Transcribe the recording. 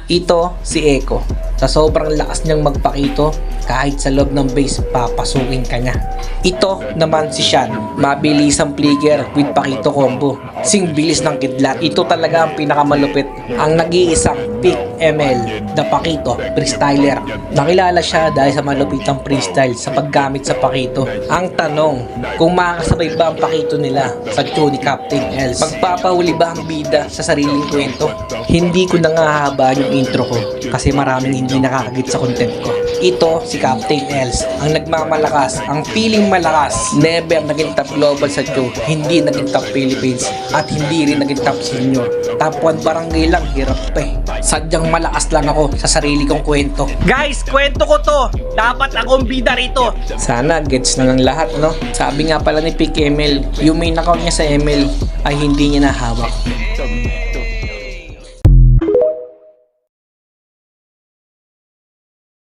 Ito si Eko. Sa sobrang lakas niyang magpakito, kahit sa loob ng base, papasukin ka niya. Ito naman si Sean. Mabilisang flicker with pakito combo. Sing bilis ng kidlat. Ito talaga ang pinakamalupit. Ang nag-iisang peak ML, the Pakito Freestyler. Nakilala siya dahil sa malupitang freestyle sa paggamit sa pakito. Ang tanong, kung makakasabay ba ang pakito nila sa show ni Captain Els? Magpapahuli ba ang bida sa sariling kwento? Hindi ko nangahabaan yung intro ko kasi maraming hindi nakakagit sa content ko. Ito si Captain Els, ang nagmamalakas, ang feeling malakas. Never naging top global sa show, hindi naging top Philippines, at hindi rin naging top senior. Top 1 barangay lang, hirap pa eh. Sadyang malakas lang ako sa sarili kong kwento. Guys, kwento ko to! Dapat akong bida rito! Sana gets na ng lahat, no? Sabi nga pala ni Pick ML, yung main account niya sa ML ay hindi niya nahawak.